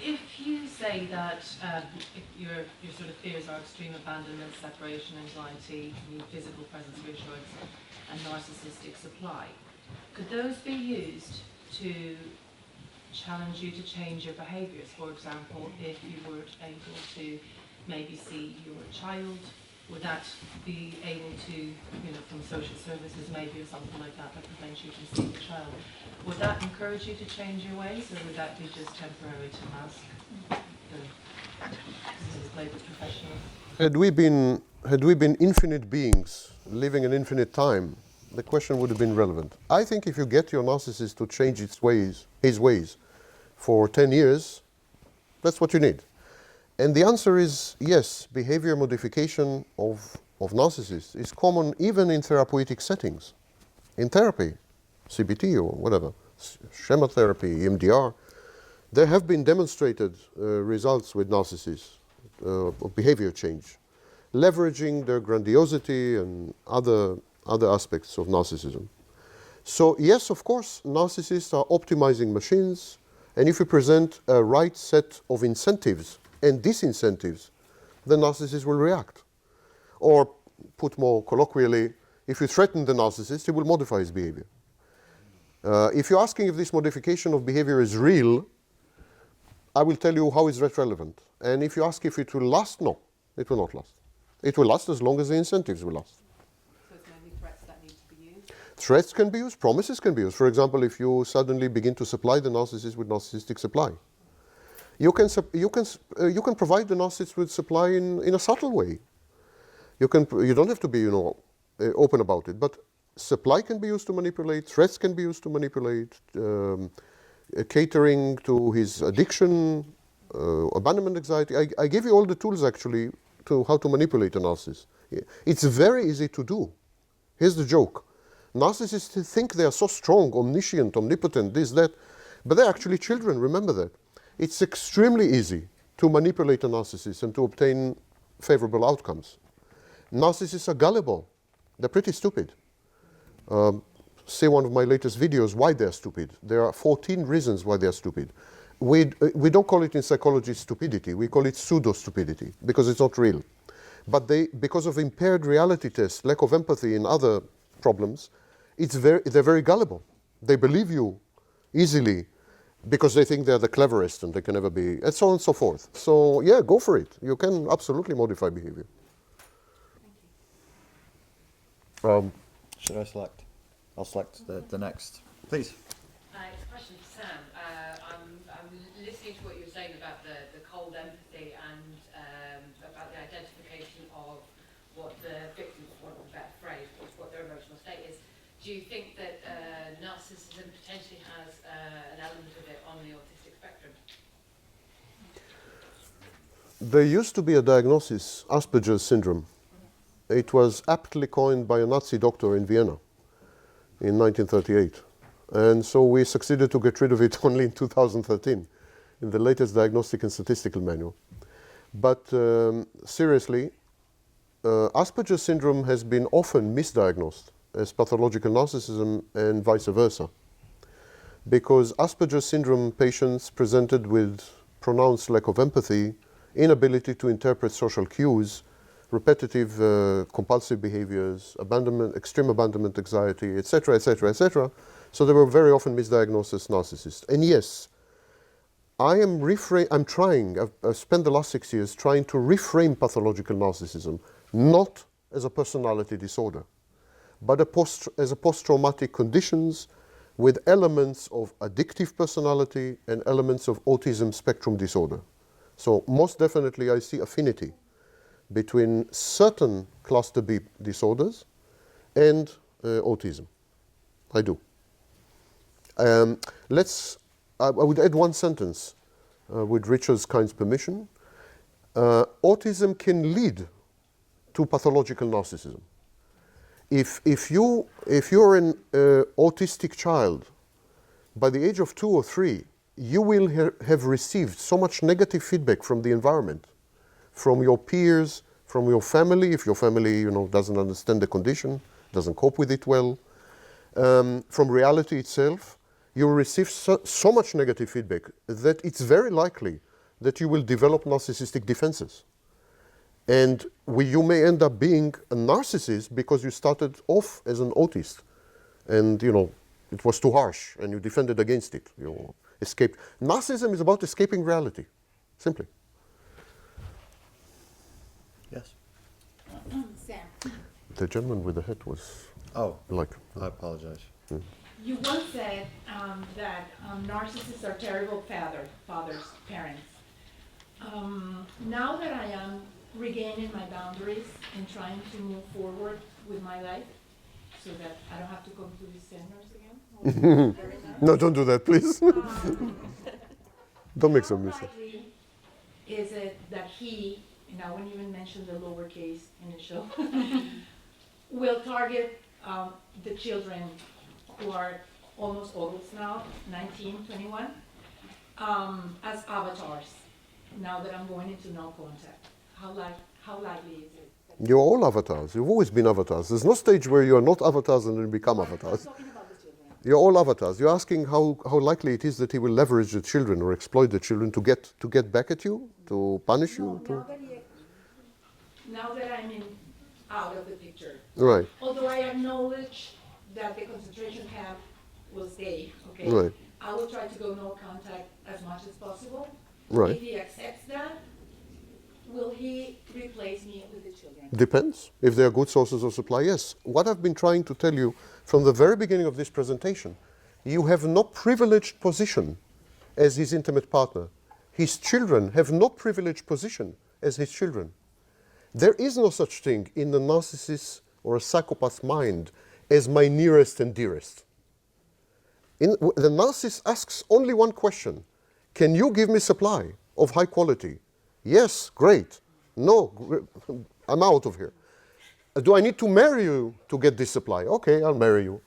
If you say that if your sort of fears are extreme abandonment, separation, anxiety, need physical presence, reassurance, and narcissistic supply, could those be used to challenge you to change your behaviours? For example, if you were able to maybe see your child, would that be able to, from social services maybe or something like that, that prevents you from seeing the child? Would that encourage you to change your ways, or would that be just temporary to mask the play with professionals? Had we been infinite beings living in infinite time, the question would have been relevant. I think if you get your narcissist to change his ways for 10 years, that's what you need. And the answer is yes, behavior modification of narcissists is common even in therapeutic settings. In therapy, CBT or whatever, schema therapy, EMDR, there have been demonstrated results with narcissists of behavior change, leveraging their grandiosity and other aspects of narcissism. So yes, of course, narcissists are optimizing machines, and if you present a right set of incentives and disincentives, the narcissist will react. Or, put more colloquially, if you threaten the narcissist, he will modify his behavior. If you're asking if this modification of behavior is real, I will tell you how is that relevant. And if you ask if it will last, no, it will not last. It will last as long as the incentives will last. So it's mainly threats that need to be used? Threats can be used, promises can be used. For example, if you suddenly begin to supply the narcissist with narcissistic supply, you can provide the narcissist with supply in a subtle way. You don't have to be, open about it, but supply can be used to manipulate, threats can be used to manipulate, catering to his addiction, abandonment anxiety. I give you all the tools actually to how to manipulate a narcissist. It's very easy to do. Here's the joke. Narcissists think they are so strong, omniscient, omnipotent, this, that, but they're actually children, remember that. It's extremely easy to manipulate a narcissist and to obtain favorable outcomes. Narcissists are gullible. They're pretty stupid. See one of my latest videos, why they're stupid. There are 14 reasons why they're stupid. We don't call it in psychology stupidity. We call it pseudo-stupidity because it's not real. But because of impaired reality tests, lack of empathy and other problems, they're very gullible. They believe you easily because they think they're the cleverest and they can never be, and so on and so forth. So yeah, go for it. You can absolutely modify behavior. Should I select? I'll select the next. Please. It's a question for Sam. I'm listening to what you were saying about the cold empathy and about the identification of what the victim, for want of a better phrase, what their emotional state is. Do you think that narcissism potentially has an element of it on the autistic spectrum? There used to be a diagnosis, Asperger's syndrome. It was aptly coined by a Nazi doctor in Vienna in 1938. And so we succeeded to get rid of it only in 2013 in the latest Diagnostic and Statistical Manual. But seriously, Asperger's syndrome has been often misdiagnosed as pathological narcissism and vice versa. Because Asperger's syndrome patients presented with pronounced lack of empathy, inability to interpret social cues, repetitive compulsive behaviors, abandonment, extreme abandonment anxiety, etc., etc., etc. So they were very often misdiagnosed as narcissists. And yes, I'm trying, I've spent the last 6 years trying to reframe pathological narcissism, not as a personality disorder, but as a post-traumatic conditions with elements of addictive personality and elements of autism spectrum disorder. So most definitely I see affinity between certain cluster B disorders and autism. I do. I would add one sentence with Richard's kind permission. Autism can lead to pathological narcissism. If you're an autistic child, by the age of 2 or 3, you will have received so much negative feedback from the environment, from your peers, from your family, if your family doesn't understand the condition, doesn't cope with it well, from reality itself. you will receive so much negative feedback that it's very likely that you will develop narcissistic defenses. And you may end up being a narcissist because you started off as an autist. And, it was too harsh, and you defended against it. You escaped. Narcissism is about escaping reality, simply. Yes. Sam, The gentleman with the hat was Oh, like, I apologize. you once said that narcissists are terrible fathers, parents. Now that I am regaining my boundaries and trying to move forward with my life, so that I don't have to come to these seminars again. no, don't do that, please. Don't make some How mistake. likely is it that he, and I won't even mention the lowercase in the show, will target the children who are almost adults now, 19, 21, as avatars, now that I'm going into no contact? How likely is it? You're all avatars. You've always been avatars. There's no stage where you are not avatars and then become avatars. I'm talking about the children. You're all avatars. You're asking how likely it is that he will leverage the children or exploit the children to get back at you, to punish you. Now that I'm out of the picture, Right, although I acknowledge that the concentration camp will stay, okay? Right. I will try to go no contact as much as possible. right. If he accepts that, will he replace me with the children? Depends. If they are good sources of supply, yes. What I've been trying to tell you from the very beginning of this presentation, you have no privileged position as his intimate partner. His children have no privileged position as his children. There is no such thing in a narcissist or a psychopath's mind as my nearest and dearest. The narcissist asks only one question: can you give me supply of high quality? Yes, great. No, I'm out of here. Do I need to marry you to get this supply? Okay, I'll marry you.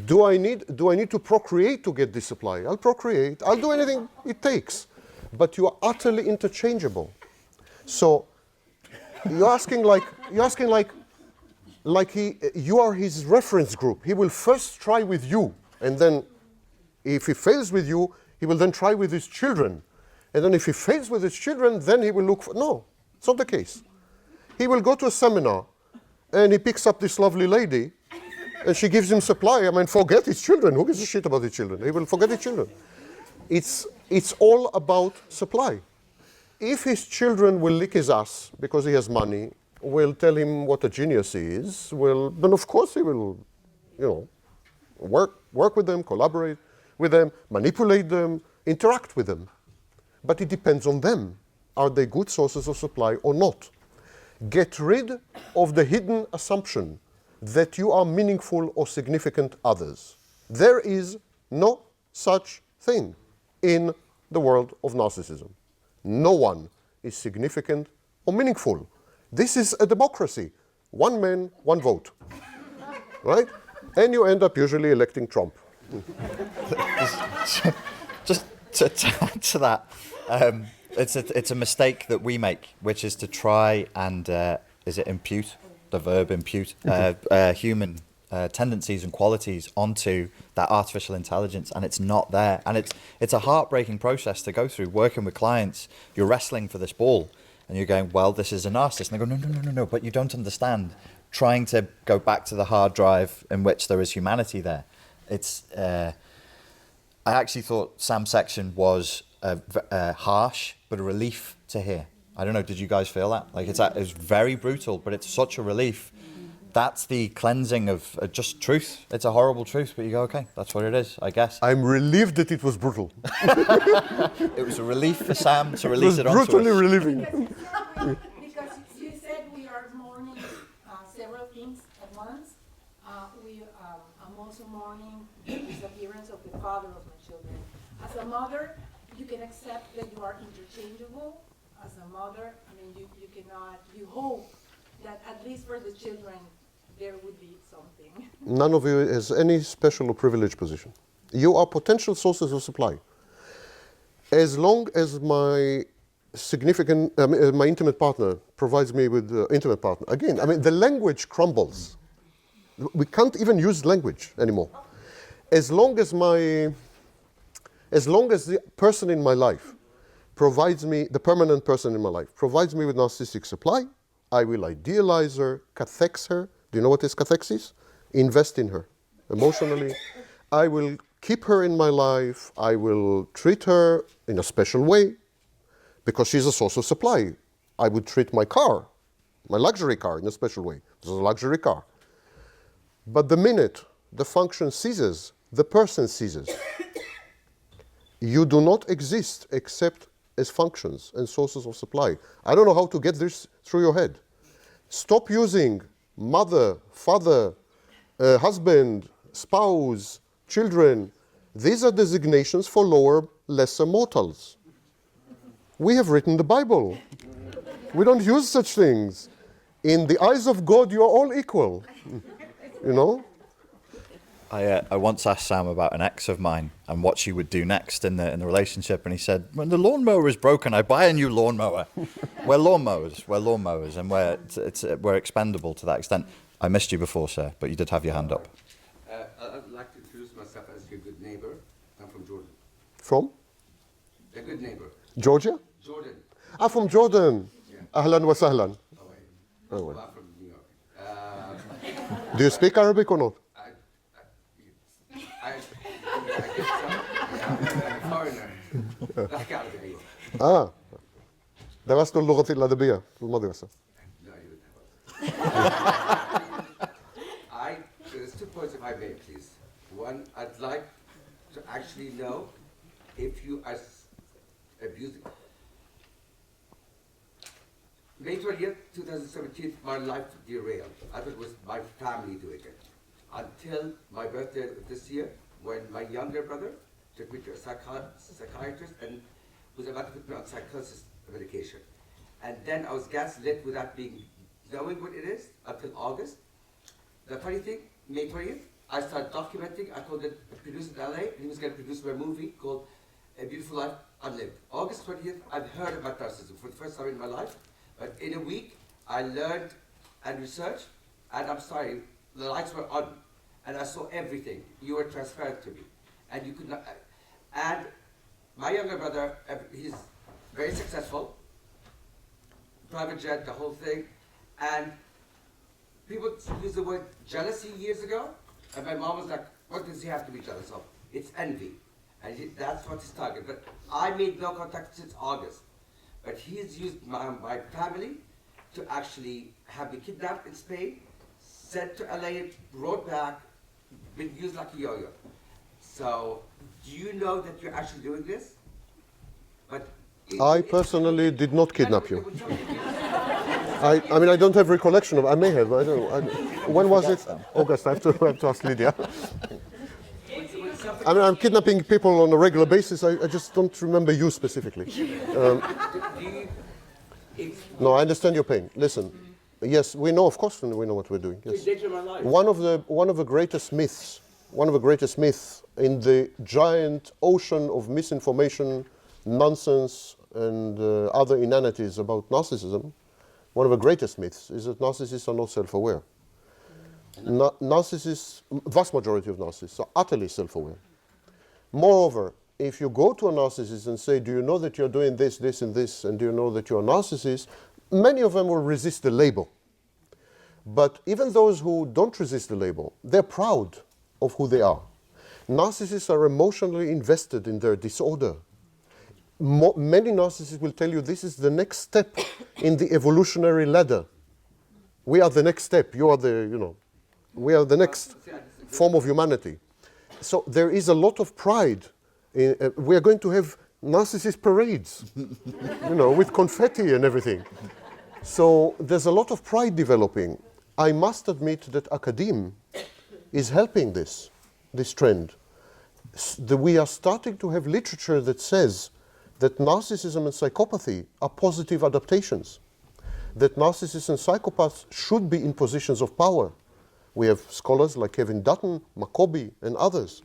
Do I need to procreate to get this supply? I'll procreate. I'll do anything it takes. But you are utterly interchangeable. So you're asking like you are his reference group. He will first try with you, and then if he fails with you, he will then try with his children. And then if he fails with his children, then he will look for... No, it's not the case. He will go to a seminar, and he picks up this lovely lady, and she gives him supply. I mean, forget his children. Who gives a shit about his children? He will forget his children. It's all about supply. If his children will lick his ass because he has money, will tell him what a genius he is, then of course he will, work with them, collaborate with them, manipulate them, interact with them. But it depends on them. Are they good sources of supply or not? Get rid of the hidden assumption that you are meaningful or significant others. There is no such thing in the world of narcissism. No one is significant or meaningful. This is a democracy. One man, one vote. Right? And you end up usually electing Trump. Just to add to that, it's a mistake that we make, which is to try and impute, the verb impute, human tendencies and qualities onto that artificial intelligence, and it's not there. And it's a heartbreaking process to go through. Working with clients, you're wrestling for this ball, and you're going, well, this is a narcissist. And they go, no, but you don't understand. Trying to go back to the hard drive in which there is humanity there. I actually thought Sam's section was harsh, but a relief to hear. I don't know, did you guys feel that? Like, it's very brutal, but it's such a relief. That's the cleansing of just truth. It's a horrible truth, but you go, okay, that's what it is, I guess. I'm relieved that it was brutal. It was a relief for Sam to It release was it onto us. brutally relieving. Because you said we are mourning several things at once. I'm also mourning the disappearance of the father of my children. As a mother, you can accept that you are interchangeable. As a mother, I mean, you cannot, you hope that at least for the children, there would be something. None of you has any special or privileged position. You are potential sources of supply. As long as my my intimate partner provides me with intimate partner, again, I mean, the language crumbles. We can't even use language anymore. As long as my As long as the person in my life provides me, the permanent person in my life, provides me with narcissistic supply, I will idealize her, cathex her. Do you know what is cathexis? Invest in her emotionally. I will keep her in my life. I will treat her in a special way because she's a source of supply. I would treat my car, my luxury car, in a special way. This is a luxury car. But the minute the function ceases, the person ceases. You do not exist except as functions and sources of supply. I don't know how to get this through your head. Stop using mother, father, husband, spouse, children. These are designations for lower, lesser mortals. We have written the Bible. We don't use such things. In the eyes of God, you are all equal. You know? I once asked Sam about an ex of mine and what she would do next in the relationship, and he said, "When the lawnmower is broken, I buy a new lawnmower." We're lawnmowers, and we're expendable to that extent. I missed you before, sir, but you did have your hand up. I'd like to introduce myself as your good neighbor. I'm from Jordan. From? A good neighbor. Georgia? Jordan. Ah, from Jordan. Yeah. Ahlan wa sahlan. Oh, wait. Oh, well. I'm from New York. Do you speak Arabic or not? I'm a foreigner. بحكي عربي. درست اللغة الأدبية في المدرسة. No, you didn't. There's 2 points if I may, please. One, I'd like to actually know if you are abusing. May 20th, 2017, my life derailed. I thought it was my family doing it. Until my birthday this year, when my younger brother took me to a psychiatrist and was about to put me on psychosis medication. And then I was gaslit without knowing what it is until August. The funny thing, May 20th, I started documenting. I told the producer in LA, he was going to produce a movie called A Beautiful Life Unlived. August 20th, I've heard about narcissism for the first time in my life. But in a week, I learned and researched, and I'm sorry, the lights were on, and I saw everything. You were transparent to me, and you could not. And my younger brother, he's very successful, private jet, the whole thing, and people used the word jealousy years ago, and my mom was like, "What does he have to be jealous of? It's envy," and that's what his target. But I made no contact since August. But he's used my family to actually have me kidnapped in Spain, sent to LA, brought back, been used like a yo-yo. So, do you know that you're actually doing this? But I personally did not kidnap you. I mean, I don't have recollection of. I may have. I don't know. When was it? August. I have to ask Lydia. I mean, I'm kidnapping people on a regular basis. I just don't remember you specifically. No, I understand your pain. Listen, yes, we know, of course, we know what we're doing. Yes. One of the greatest myths in the giant ocean of misinformation, nonsense, and other inanities about narcissism, one of the greatest myths is that narcissists are not self-aware. Narcissists, vast majority of narcissists are utterly self-aware. Moreover, if you go to a narcissist and say, "Do you know that you're doing this, this, and this, and do you know that you're a narcissist?" many of them will resist the label. But even those who don't resist the label, they're proud of who they are. Narcissists are emotionally invested in their disorder. Many narcissists will tell you this is the next step in the evolutionary ladder. We are the next step. You are we are the next form of humanity. So there is a lot of pride. We are going to have narcissist parades, with confetti and everything. So there's a lot of pride developing. I must admit that academia is helping this trend. We are starting to have literature that says that narcissism and psychopathy are positive adaptations, that narcissists and psychopaths should be in positions of power. We have scholars like Kevin Dutton, Makobi, and others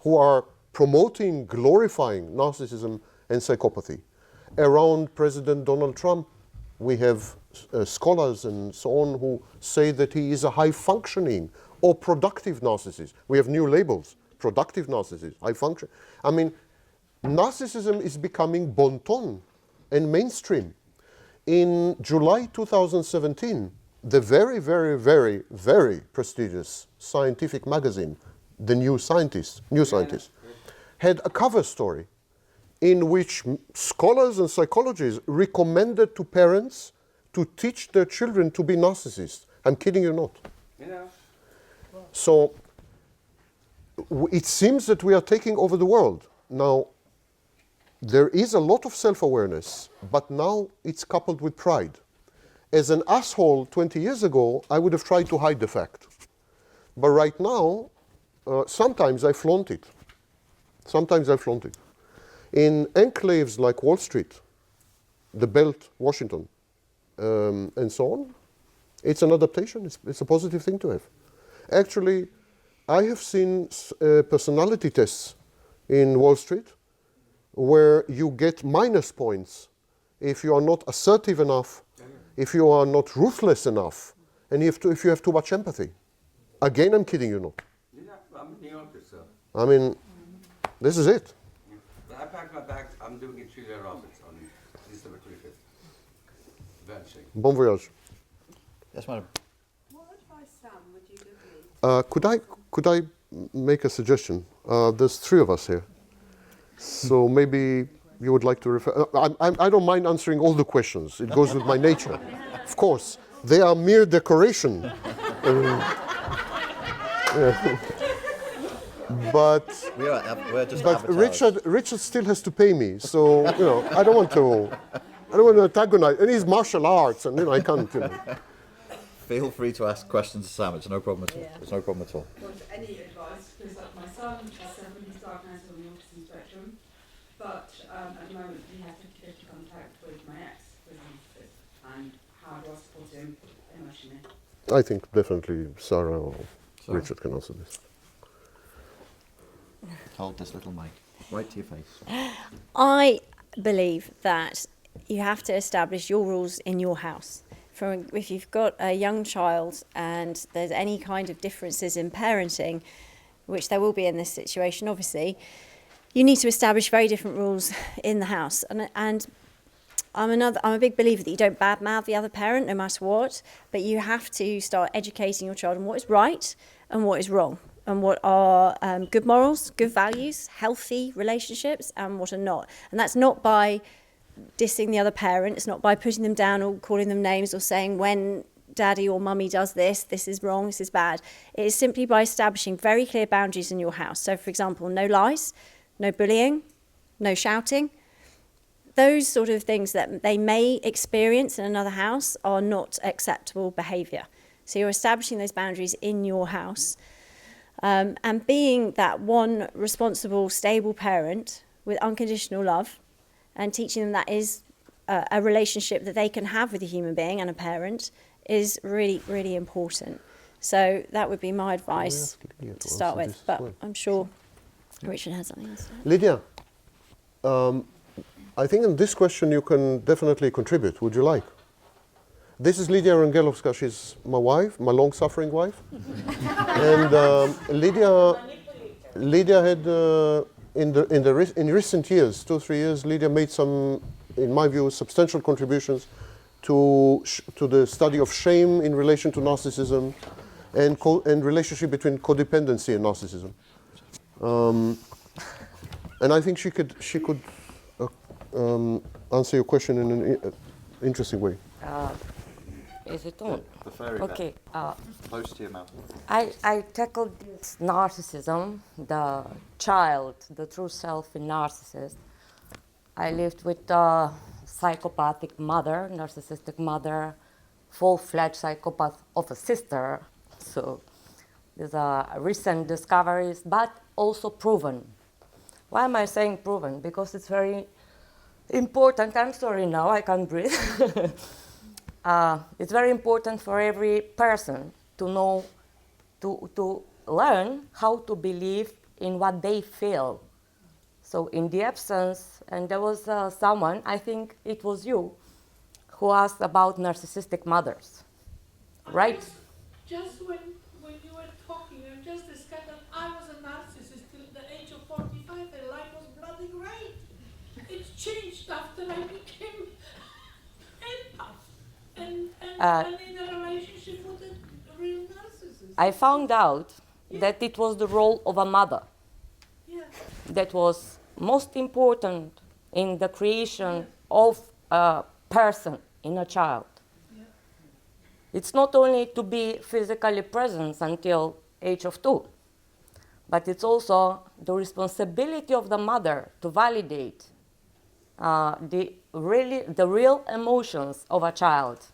who are promoting, glorifying narcissism and psychopathy. Around President Donald Trump, we have scholars and so on who say that he is a high-functioning or productive narcissist. We have new labels, productive narcissist, high function. I mean, Narcissism is becoming bon ton and mainstream. In July 2017, the very, very, very, very prestigious scientific magazine, The New Scientist, had a cover story in which scholars and psychologists recommended to parents to teach their children to be narcissists. I'm kidding you not. Yeah. So it seems that we are taking over the world. Now, there is a lot of self-awareness, but now it's coupled with pride. As an asshole 20 years ago, I would have tried to hide the fact. But right now, sometimes I flaunt it. In enclaves like Wall Street, the Belt, Washington, and so on, it's an adaptation. It's a positive thing to have. Actually, I have seen personality tests in Wall Street where you get minus points if you are not assertive enough, if you are not ruthless enough, and if you have too much empathy. Again, I'm kidding you not. Yeah, I'm in New York, sir. I mean, this is it. I packed my bags. I'm doing it 3 years on December 25th. Vanishing. Bon voyage. Yes, madam. What advice, Sam, would you give me? Could I make a suggestion? There's 3 of us here. So maybe you would like to refer... I don't mind answering all the questions. It goes with my nature. Of course, they are mere decoration. But We're just but avatars. Richard still has to pay me, so I don't want to antagonize. And he's martial arts, and I can't. Feel free to ask questions to Sam. It's no problem at all. It's no problem at all. Any advice? Because my son is 7, he's diagnosed on the autism spectrum, but at the moment he has 50-50 contact with my ex, with a narcissist, and how do I support him emotionally? I think definitely Sarah or Sarah. Richard can answer this. Hold this little mic right to your face. I believe that you have to establish your rules in your house. If you've got a young child and there's any kind of differences in parenting, which there will be in this situation, obviously, you need to establish very different rules in the house. And I'm a big believer that you don't badmouth the other parent, no matter what, but you have to start educating your child on what is right and what is wrong, and what are good morals, good values, healthy relationships, and what are not. And that's not by dissing the other parent, it's not by putting them down or calling them names or saying when daddy or mummy does this, this is wrong, this is bad. It is simply by establishing very clear boundaries in your house. So, for example, no lies, no bullying, no shouting. Those sort of things that they may experience in another house are not acceptable behaviour. So you're establishing those boundaries in your house. And being that one responsible, stable parent with unconditional love, and teaching them that is a relationship that they can have with a human being and a parent is really, really important. So that would be my advice to start with. But I'm sure Richard has something else to say. Lydia, I think in this question you can definitely contribute. Would you like? This is Lydia Rangelovska. She's my wife, my long-suffering wife. And Lydia had, in recent years, 2-3 years, Lydia made some, in my view, substantial contributions to the study of shame in relation to narcissism and relationship between codependency and narcissism. And I think she could answer your question in an interesting way. Is it on? The fairy Okay. close to your mouth. I tackled this narcissism, the child, the true self in narcissist. I lived with a psychopathic mother, narcissistic mother, full-fledged psychopath of a sister. So these are recent discoveries, but also proven. Why am I saying proven? Because it's very important. I'm sorry now, I can't breathe. It's very important for every person to know, to learn how to believe in what they feel. So in the absence, and there was someone, I think it was you, who asked about narcissistic mothers, right? Just when you were talking, you just discovered that I was a narcissist till the age of 45 and life was bloody great. changed after I became empath and in a relationship with a real narcissist. I found out that it was the role of a mother Yeah. that was most important in the creation of a person, in a child. Yeah. It's not only to be physically present until age of 2, but it's also the responsibility of the mother to validate the real emotions of a child,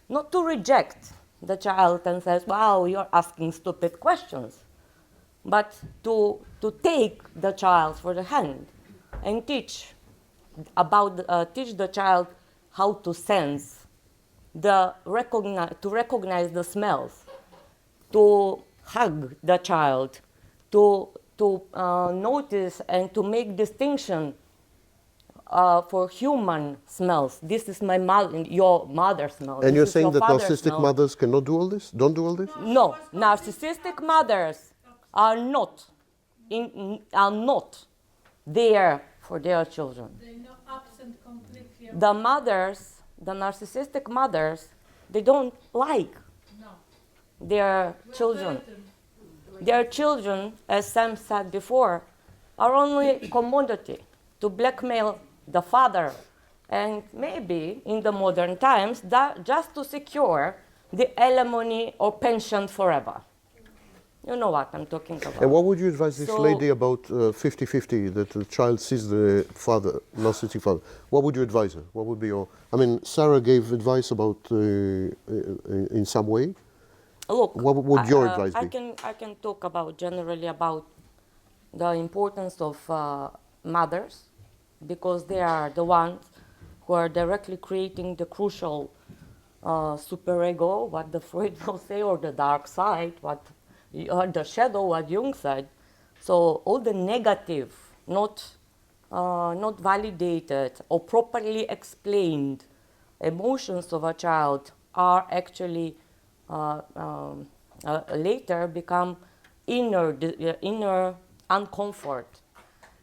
not to reject the child and says, "Wow, you're asking stupid questions," but to take the child for the hand and teach the child how to sense, to recognize the smells, to hug the child, to notice and to make distinction for human smells. This is your mother's smell. And This you're is saying your that father's narcissistic smell. mothers cannot do all this? Don't do all this? No, narcissistic mothers are not there for their children. They're not absent completely. The narcissistic mothers, they don't like No. their children. Their children, as Sam said before, are only commodity to blackmail the father, and maybe in the modern times, just to secure the alimony or pension forever. You know what I'm talking about. And what would you advise this So- lady about 50-50, that the child sees the father, narcissistic father? What would you advise her? What would be your... I mean, Sarah gave advice about, in some way. Look, What would your advice be? I can talk generally about the importance of mothers, because they are the ones who are directly creating the crucial superego, what the Freud will say, or the dark side, the shadow, what Jung said. So all the negative, not validated or properly explained emotions of a child are actually later become inner uncomfort,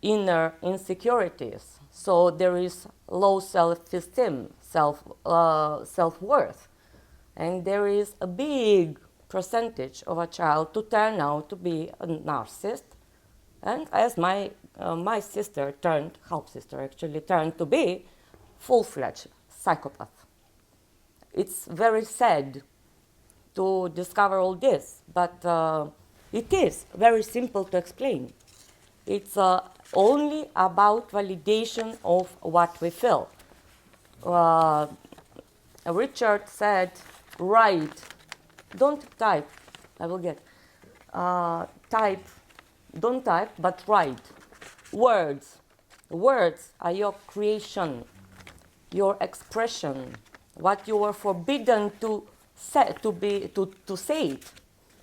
inner insecurities. So there is low self-esteem, self-worth, and there is a big percentage of a child to turn out to be a narcissist, and as my sister half-sister actually turned to be full-fledged psychopath. It's very sad to discover all this, but it is very simple to explain. It's only about validation of what we feel. Richard said, write, don't type, I will get, don't type, but write. Words are your creation, your expression, what you were forbidden to say it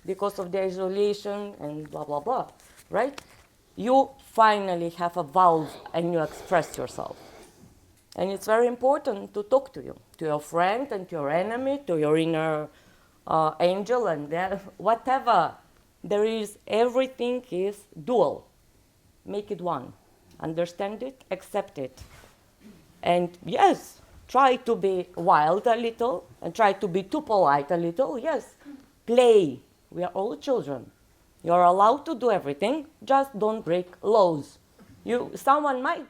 because of the isolation and blah, blah, blah, right? You finally have a valve and you express yourself. And it's very important to talk to your friend and to your enemy, to your inner angel, and whatever there is, everything is dual. Make it one. Understand it, accept it. And yes, try to be wild a little and try to be too polite a little. Yes, play. We are all children. You're allowed to do everything, just don't break laws. Someone might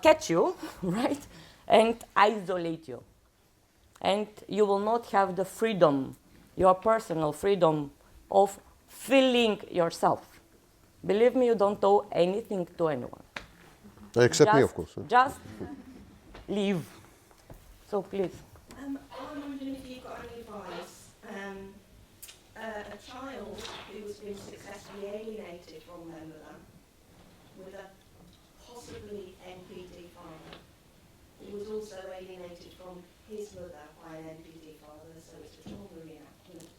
catch you, right, and isolate you. And you will not have the freedom, your personal freedom of feeling yourself. Believe me, you don't owe anything to anyone. Except me, of course. Just leave. So please. I'm wondering if you've got any advice. A child who has been successfully alienated from their mother with a possibly NPD father, who was also alienated from his mother by an NPD father, so it's a trauma reenactment.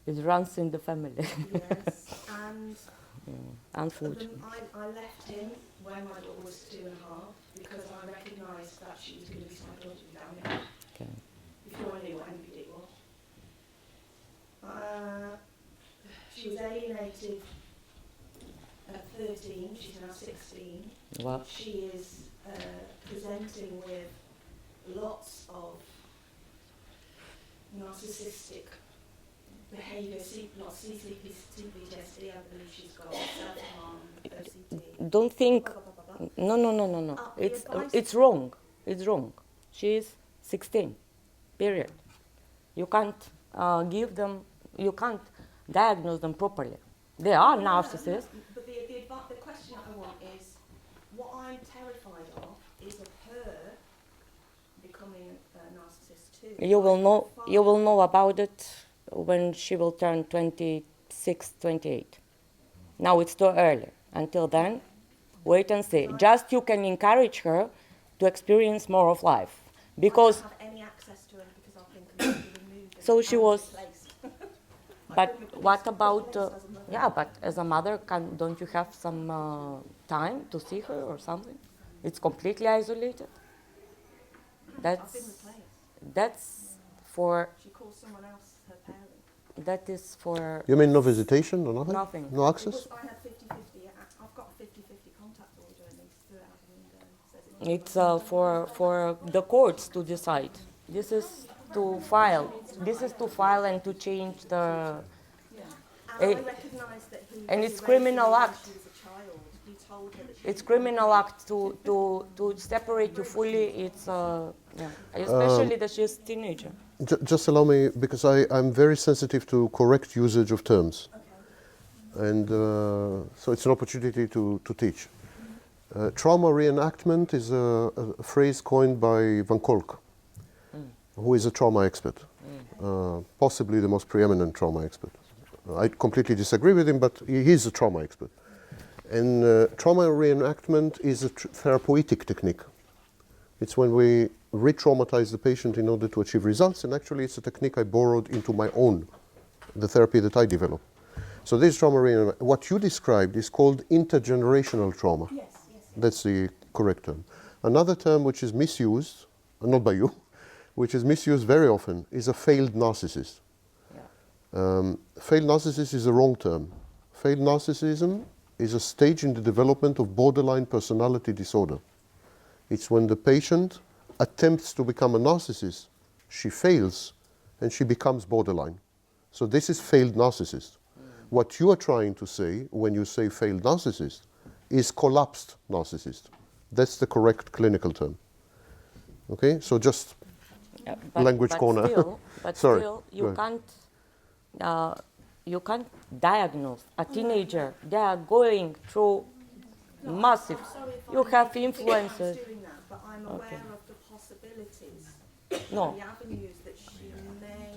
It runs in the family. Yes, and Unfortunately. I left him when my daughter was 2.5 because I recognised that she was going to be psychologically damaged. Okay. Before I knew what NPD was. She was alienated at 13, she's now 16. Wow. She is presenting with lots of narcissistic behaviour, not CPTSD, I believe she's got self-harm, OCD. Don't think. Blah, blah, blah, blah. No. It's It's wrong. It's wrong. She is 16. Period. You can't give them. You can't diagnose them properly. They are narcissists. But the question I want is, what I'm terrified of is of her becoming a narcissist too. You will know. You will know about it when she will turn 26, 28. Now it's too early. Until then, wait and see. Just you can encourage her to experience more of life, because. I don't have any access to her because I've been completely removed. and So she was. replaced. But what about? Yeah, but as a mother, don't you have some time to see her or something? It's completely isolated. I've been That's replaced. for. She calls someone else her parent. That is for. You mean no visitation or nothing? Nothing. No access? Because I had 50-50, I've got a 50-50 contact order and they threw it out the window. Says It's for the courts to decide. This is to file. This is to file and to change the. And I Eh, recognise that he and was it's raping criminal her when act. she was a child. He told her that she It's was criminal act to separate you fully. It's yeah, especially that she's teenager. Just allow me, because I'm very sensitive to correct usage of terms. And so it's an opportunity to teach. Trauma reenactment is a phrase coined by Van Kolk, who is a trauma expert, possibly the most preeminent trauma expert. I completely disagree with him, but he's a trauma expert. And trauma reenactment is a therapeutic technique. It's when we re-traumatize the patient in order to achieve results, and actually it's a technique I borrowed into my own, the therapy that I developed. So this trauma reenactment, what you described is called intergenerational trauma. Yes. That's the correct term. Another term which is misused, not by you, which is misused very often, is a failed narcissist. Failed narcissist is a wrong term. Failed narcissism is a stage in the development of borderline personality disorder. It's when the patient attempts to become a narcissist, she fails, and she becomes borderline. So this is failed narcissist. What you are trying to say when you say failed narcissist is collapsed narcissist. That's the correct clinical term. Okay, so just language corner. But Sorry, still, go you can't diagnose a teenager. They are going through massive. Sorry if You I'm have doing influences. that, but I'm aware Okay. of the possibilities, No, the avenues that she may,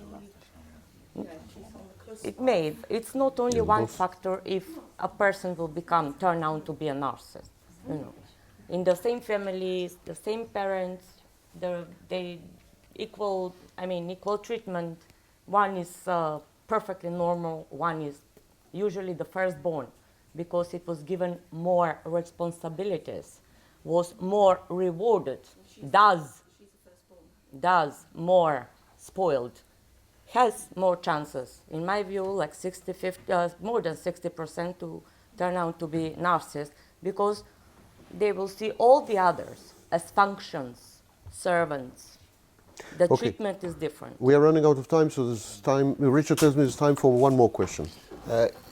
she's on the cusp. it may. It's not only one both. factor if a person will turn out to be a narcissist. You know, in the same families, the same parents, they equal treatment. One is perfectly normal. One is usually the firstborn, because it was given more responsibilities, was more rewarded, does more spoiled, has more chances, in my view, like 50, more than 60% to turn out to be narcissists, because they will see all the others as functions, servants. The Okay. treatment is different. We are running out of time, so there's time. Richard tells me there's time for one more question.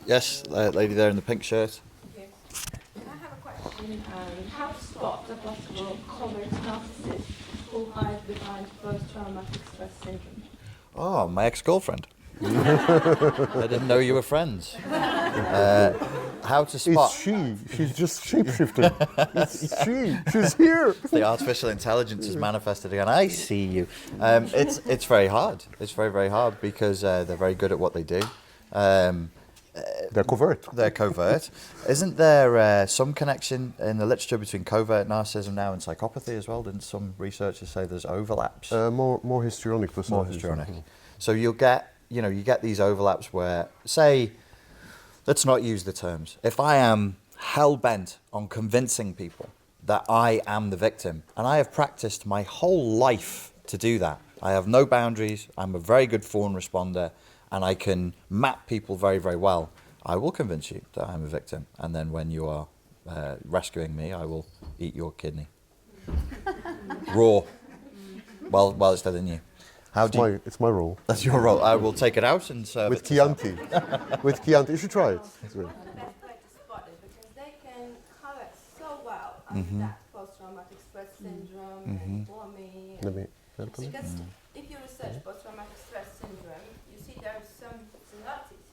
Yes, lady there in the pink shirt. I have a question. How to spot a possible covert narcissist who hides behind post-traumatic stress syndrome? Oh, my ex-girlfriend. I didn't know you were friends. How to spot? It's she. She's just shapeshifting. It's she. She's here. The artificial intelligence is manifested again. I see you. It's very hard. It's very, very hard because they're very good at what they do. They're covert. They're covert. Isn't there some connection in the literature between covert narcissism now and psychopathy as well? Didn't some researchers say there's overlaps? More histrionic More personalities. histrionic. So you get these overlaps where, say, let's not use the terms. If I am hell-bent on convincing people that I am the victim, and I have practiced my whole life to do that, I have no boundaries, I'm a very good phone responder, and I can map people very, very well. I will convince you that I'm a victim, and then when you are rescuing me, I will eat your kidney raw while it's still in you. It's my role. That's your role. I will take it out and serve With it to Sam. Chianti. With Chianti. You should try it. It's really- The best way to spot it, because they can cover so well Mhm. that post-traumatic stress syndrome and vomiting. Let me help you. Because if you research post-traumatic stress syndrome, you see there are some similarities.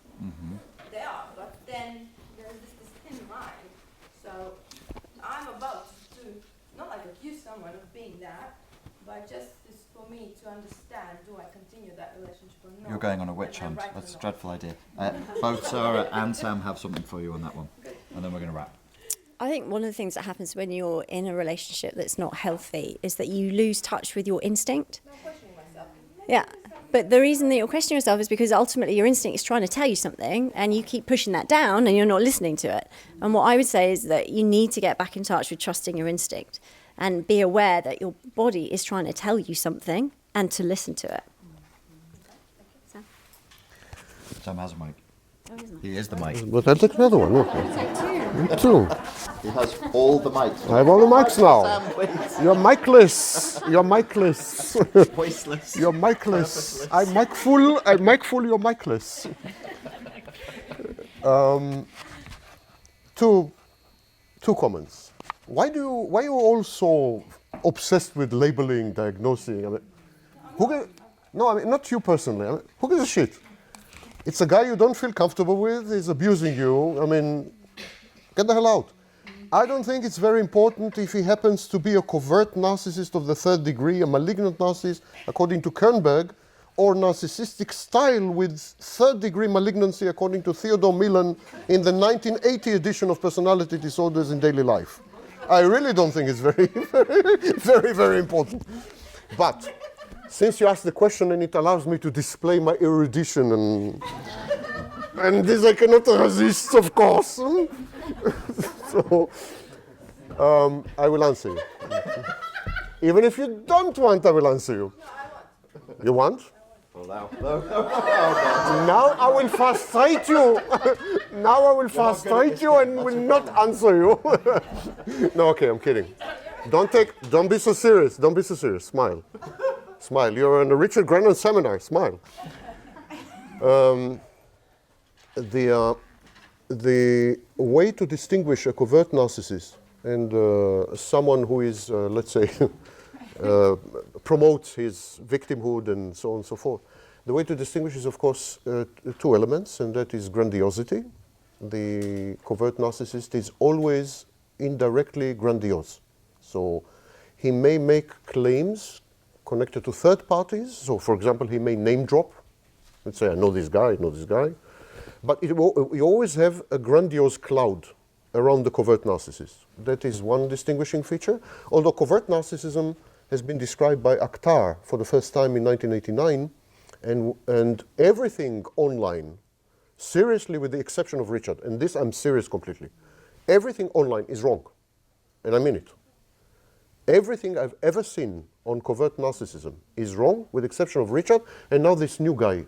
They are, but then there's this thin line. So I'm about to, not like accuse someone of being that, but just is for me to understand, do I continue that relationship or not? You're going on a witch hunt. That's a dreadful idea. Both Sarah and Sam have something for you on that one, and then we're going to wrap. I think one of the things that happens when you're in a relationship that's not healthy is that you lose touch with your instinct. I'm questioning myself. Yeah. But the reason that you're questioning yourself is because ultimately your instinct is trying to tell you something and you keep pushing that down and you're not listening to it. And what I would say is that you need to get back in touch with trusting your instinct and be aware that your body is trying to tell you something and to listen to it. Sam has a mic. He is the mic. But I'll take another one. Look. Two. He has all the mics. I have all the mics now. Sam, please. You're micless. You're micless. Voiceless. You're micless. I'm mic full. I'm mic full. You're micless. Two comments. Why are you all so obsessed with labeling, diagnosing? I mean, not you personally. I mean, who gives a shit? It's a guy you don't feel comfortable with. He's abusing you. I mean, get the hell out. I don't think it's very important if he happens to be a covert narcissist of the third degree, a malignant narcissist, according to Kernberg, or narcissistic style with third degree malignancy, according to Theodore Millen, in the 1980 edition of Personality Disorders in Daily Life. I really don't think it's very, very, very important. But since you asked the question and it allows me to display my erudition and this I cannot resist, of course. So I will answer you. Even if you don't want, I will answer you. You want? No. Now I will frustrate you. Now I will frustrate you and will not answer you. No, okay, I'm kidding. Don't be so serious. Don't be so serious. Smile. Smile. You're in a Richard Grannon seminar. Smile. The way to distinguish a covert narcissist and someone who is, let's say, promotes his victimhood and so on and so forth, the way to distinguish is, of course, two elements, and that is grandiosity. The covert narcissist is always indirectly grandiose. So he may make claims connected to third parties. So, for example, he may name drop. Let's say, I know this guy, I know this guy. But you always have a grandiose cloud around the covert narcissist. That is one distinguishing feature. Although covert narcissism has been described by Akhtar for the first time in 1989, and everything online, seriously with the exception of Richard, and this I'm serious completely, everything online is wrong, and I mean it. Everything I've ever seen on covert narcissism is wrong, with the exception of Richard, and now this new guy,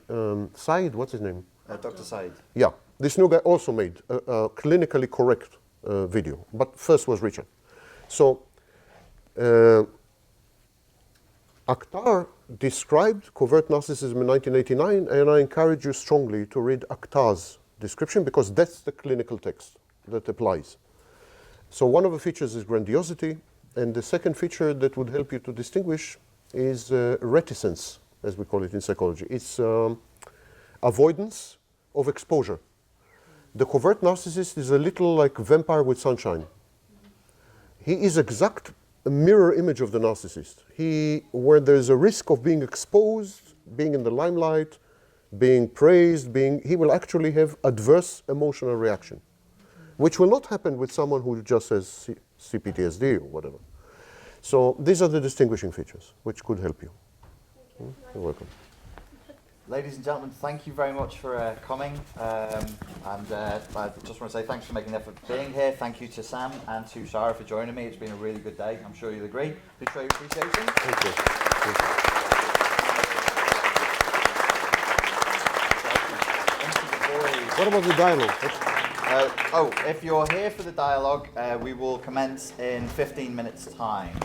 Said, what's his name? Dr. Said. Yeah, this new guy also made a clinically correct video, but first was Richard. So, Akhtar described covert narcissism in 1989, and I encourage you strongly to read Akhtar's description because that's the clinical text that applies. So one of the features is grandiosity, and the second feature that would help you to distinguish is reticence, as we call it in psychology. It's avoidance of exposure. The covert narcissist is a little like vampire with sunshine. He is exact mirror image of the narcissist. Where there's a risk of being exposed, being in the limelight, being praised, he will actually have adverse emotional reaction, which will not happen with someone who just has CPTSD or whatever. So these are the distinguishing features which could help you. You're welcome. Ladies and gentlemen, thank you very much for coming. I just want to say thanks for making the effort of being here. Thank you to Sam and to Sarah for joining me. It's been a really good day. I'm sure you'll agree. Please show your appreciation. Thank you. Thank you. Into the boys. What about the dialogue? If you're here for the dialogue, we will commence in 15 minutes' time.